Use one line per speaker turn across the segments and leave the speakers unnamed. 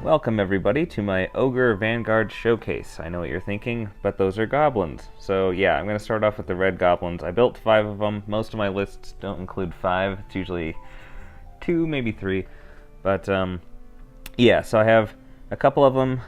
Welcome everybody to my Ogre Vanguard showcase. I know what you're thinking, but those are goblins. So yeah, I'm going to start off with the red goblins. I built 5 of them. Most of my lists don't include 5. It's usually 2, maybe 3. But yeah, so I have a couple of them.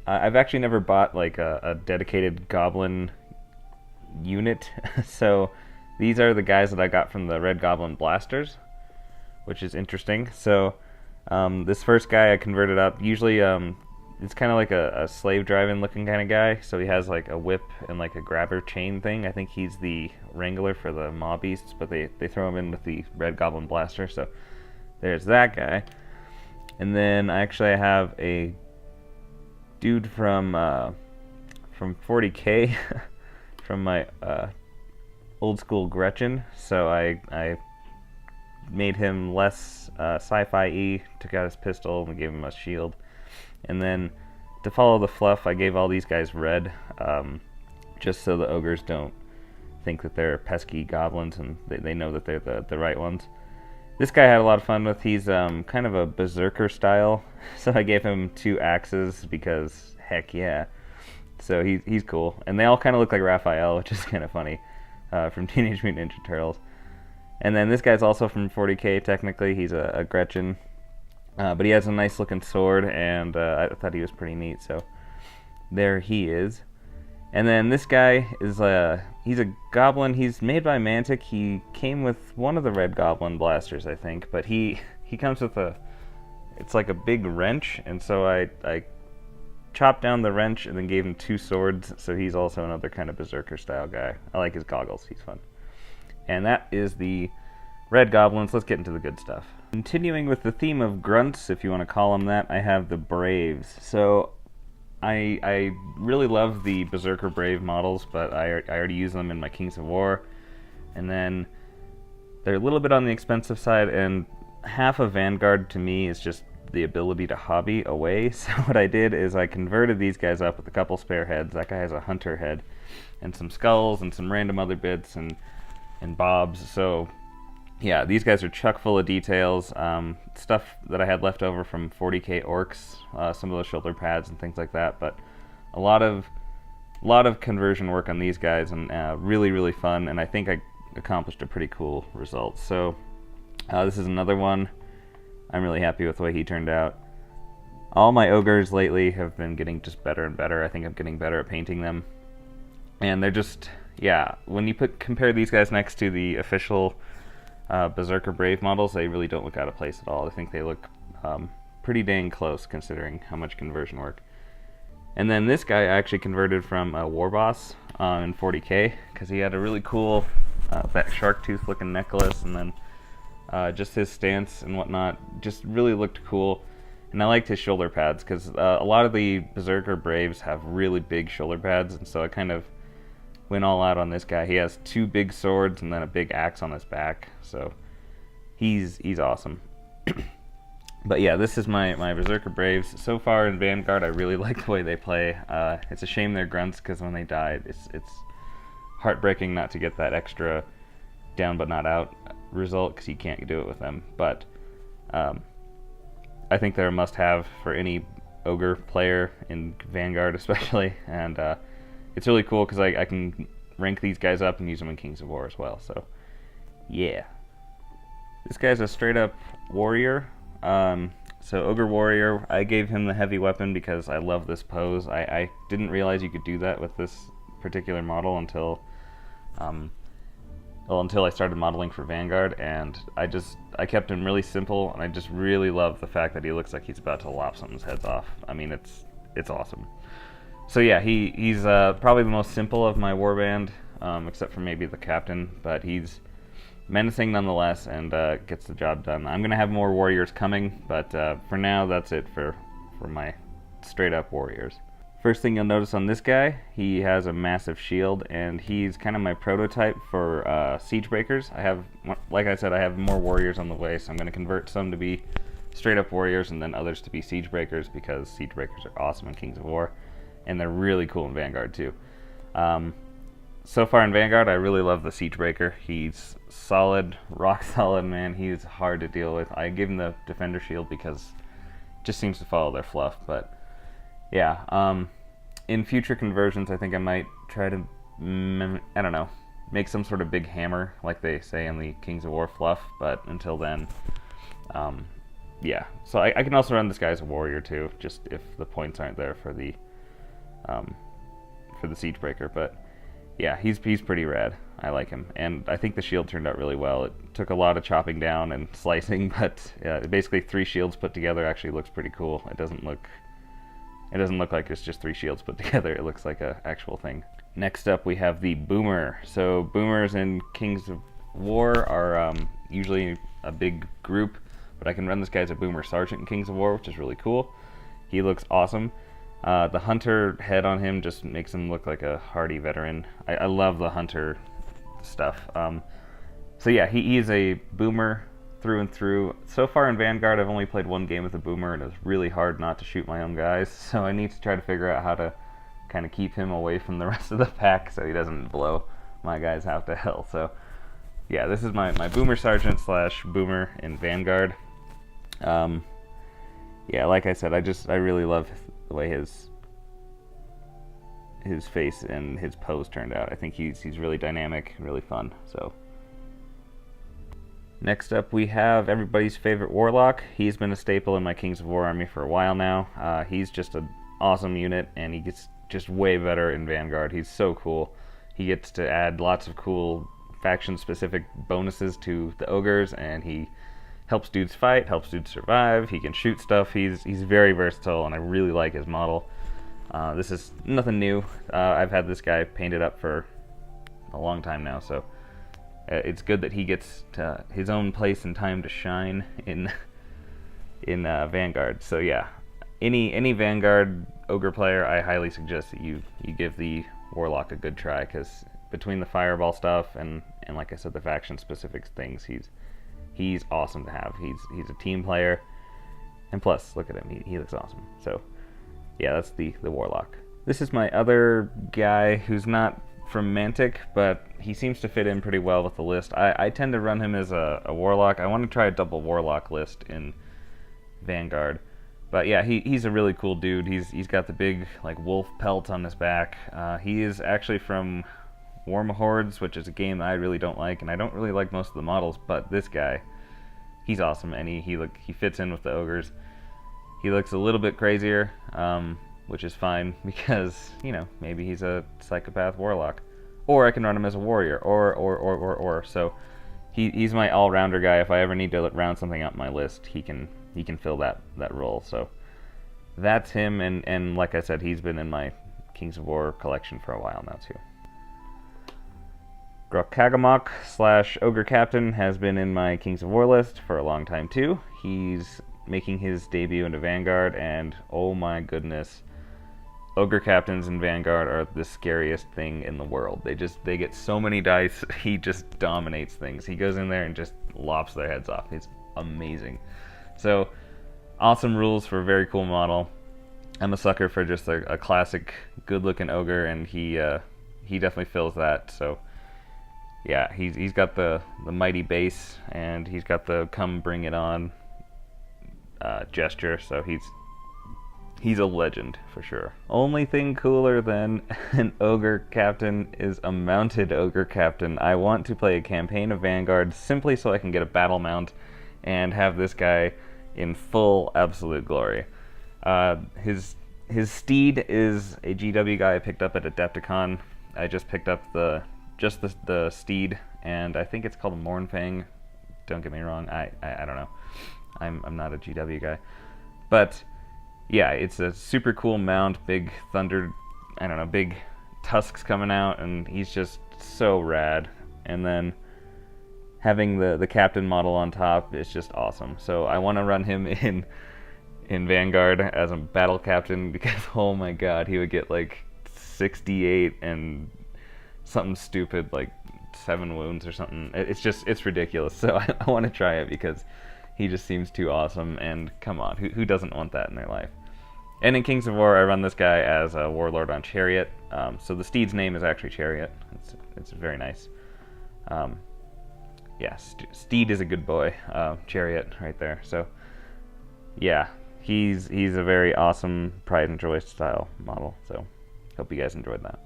I've actually never bought like a dedicated goblin unit. So these are the guys that I got from the red goblin blasters, which is interesting. So this first guy I converted up. Usually it's kind of like a slave driving looking kind of guy. So he has like a whip and like a grabber chain thing. I think he's the wrangler for the maw beasts, but they throw him in with the red goblin blaster. So there's that guy. And then I actually have a dude from 40K from my old school Gretchen. So I made him less sci-fi-y, took out his pistol and gave him a shield. And then to follow the fluff, I gave all these guys red, just so the ogres don't think that they're pesky goblins and they know that they're the right ones. This guy I had a lot of fun with. He's kind of a berserker style, so I gave him 2 axes because heck yeah. So he's cool. And they all kind of look like Raphael, which is kind of funny, from Teenage Mutant Ninja Turtles. And then this guy's also from 40K, technically. He's a Gretchen. But he has a nice looking sword, and I thought he was pretty neat, so there he is. And then this guy is he's a goblin. He's made by Mantic. He came with one of the red goblin blasters, I think, but he comes with it's like a big wrench, and so I chopped down the wrench and then gave him 2 swords, so he's also another kind of berserker style guy. I like his goggles, he's fun. And that is the red goblins. Let's get into the good stuff. Continuing with the theme of grunts, if you want to call them that, I have the braves. So I really love the berserker brave models, but I already use them in my Kings of War. And then they're a little bit on the expensive side, and half of Vanguard to me is just the ability to hobby away. So what I did is I converted these guys up with a couple spare heads. That guy has a hunter head and some skulls and some random other bits and bobs. So yeah, these guys are chock full of details, stuff that I had left over from 40K orcs, some of the shoulder pads and things like that, but a lot of conversion work on these guys, and really fun, and I think I accomplished a pretty cool result. So this is another one. I'm really happy with the way he turned out. All my ogres lately have been getting just better and better. I think I'm getting better at painting them, and they're just, yeah, when you compare these guys next to the official Berserker Brave models, they really don't look out of place at all. I think they look pretty dang close considering how much conversion work. And then this guy I actually converted from a War Boss in 40K because he had a really cool shark tooth looking necklace, and then just his stance and whatnot just really looked cool. And I liked his shoulder pads because a lot of the Berserker Braves have really big shoulder pads, and so I kind of went all out on this guy. He has 2 big swords and then a big axe on his back, so he's awesome. But yeah, this is my Berserker Braves. So far in Vanguard, I really like the way they play. It's a shame they're grunts because when they die, it's heartbreaking not to get that extra down but not out result because you can't do it with them. But I think they're a must-have for any ogre player in Vanguard especially, and it's really cool because I can rank these guys up and use them in Kings of War as well, so yeah. This guy's a straight up warrior. So Ogre Warrior, I gave him the heavy weapon because I love this pose. I didn't realize you could do that with this particular model until I started modeling for Vanguard, and I kept him really simple, and I just really love the fact that he looks like he's about to lop someone's heads off. I mean, it's awesome. So yeah, he's probably the most simple of my warband, except for maybe the captain, but he's menacing nonetheless and gets the job done. I'm going to have more warriors coming, but for now that's it for my straight up warriors. First thing you'll notice on this guy, he has a massive shield, and he's kind of my prototype for siege breakers. Like I said, I have more warriors on the way, so I'm going to convert some to be straight up warriors and then others to be siege breakers because siege breakers are awesome in Kings of War. And they're really cool in Vanguard too. So far in Vanguard, I really love the Siegebreaker. He's solid, rock solid, man. He's hard to deal with. I give him the Defender Shield because just seems to follow their fluff. But yeah, in future conversions, I think I might try to, I don't know, make some sort of big hammer like they say in the Kings of War fluff. But until then, yeah. So I can also run this guy as a warrior too, just if the points aren't there for the Siegebreaker. But yeah, he's pretty rad. I like him, and I think the shield turned out really well. It took a lot of chopping down and slicing, but basically 3 shields put together actually looks pretty cool. It doesn't look like it's just 3 shields put together. It looks like an actual thing. Next up, we have the Boomer. So Boomers in Kings of War are usually a big group, but I can run this guy as a Boomer Sergeant in Kings of War, which is really cool. He looks awesome. The Hunter head on him just makes him look like a hardy veteran. I love the Hunter stuff. So yeah, he is a Boomer through and through. So far in Vanguard, I've only played 1 game with a Boomer, and it's really hard not to shoot my own guys, so I need to try to figure out how to kind of keep him away from the rest of the pack so he doesn't blow my guys out to hell. So yeah, this is my Boomer Sergeant / Boomer in Vanguard. Yeah, like I said, I really love the way his face and his pose turned out. I think he's really dynamic, really fun. So next up, we have everybody's favorite Warlock. He's been a staple in my Kings of War army for a while now. He's just an awesome unit, and he gets just way better in Vanguard. He's so cool. He gets to add lots of cool faction-specific bonuses to the Ogres, and he helps dudes fight, helps dudes survive. He can shoot stuff. He's very versatile, and I really like his model. This is nothing new. I've had this guy painted up for a long time now, so it's good that he gets to his own place and time to shine in Vanguard. So yeah, any Vanguard Ogre player, I highly suggest that you give the Warlock a good try, because between the fireball stuff and like I said, the faction specific things, he's awesome to have. He's a team player, and plus look at him, he looks awesome. So yeah, that's the Warlock. This is my other guy who's not from Mantic, but he seems to fit in pretty well with the list. I tend to run him as a Warlock. I want to try a double Warlock list in Vanguard. But yeah, he's a really cool dude. He's got the big like wolf pelt on his back. He is actually from Warmahordes, which is a game that I really don't like, and I don't really like most of the models, but this guy, he's awesome, and he fits in with the Ogres. He looks a little bit crazier, which is fine, because, you know, maybe he's a psychopath Warlock. Or I can run him as a warrior, or. So he's my all-rounder guy. If I ever need to round something up my list, he can fill that role. So that's him, and like I said, he's been in my Kings of War collection for a while now, too. Grokagamok / Ogre Captain has been in my Kings of War list for a long time, too. He's making his debut into Vanguard, and oh my goodness, Ogre Captains in Vanguard are the scariest thing in the world. They get so many dice. He just dominates things. He goes in there and just lops their heads off. It's amazing. So awesome rules for a very cool model. I'm a sucker for just a classic good-looking Ogre, and he definitely fills that. So yeah, he's got the mighty base, and he's got the come bring it on gesture, so he's a legend for sure. Only thing cooler than an Ogre Captain is a mounted Ogre Captain. I want to play a campaign of Vanguard simply so I can get a battle mount and have this guy in full absolute glory. His steed is a GW guy I picked up at Adepticon. I just picked up the steed, and I think it's called Mournfang. Don't get me wrong, I don't know. I'm not a GW guy. But yeah, it's a super cool mount, big big tusks coming out, and he's just so rad. And then having the captain model on top is just awesome. So I want to run him in Vanguard as a battle captain, because oh my god, he would get like 68 and something stupid like 7 wounds or something. It's ridiculous. So I want to try it because he just seems too awesome, and come on, who doesn't want that in their life? And in Kings of War, I run this guy as a warlord on Chariot. So the steed's name is actually Chariot. It's very nice. Yeah, Steed is a good boy. Chariot right there. So yeah, he's a very awesome Pride and Joy style model. So hope you guys enjoyed that.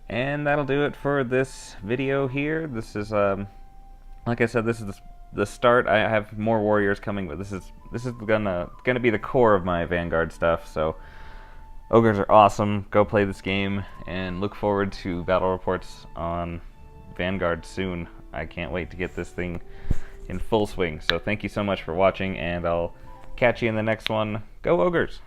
And that'll do it for this video here. This is like I said, this is the start. I have more warriors coming, but this is gonna be the core of my Vanguard stuff. So ogres are awesome. Go play this game and look forward to battle reports on Vanguard soon. I can't wait to get this thing in full swing. So thank you so much for watching, and I'll catch you in the next one. Go Ogres!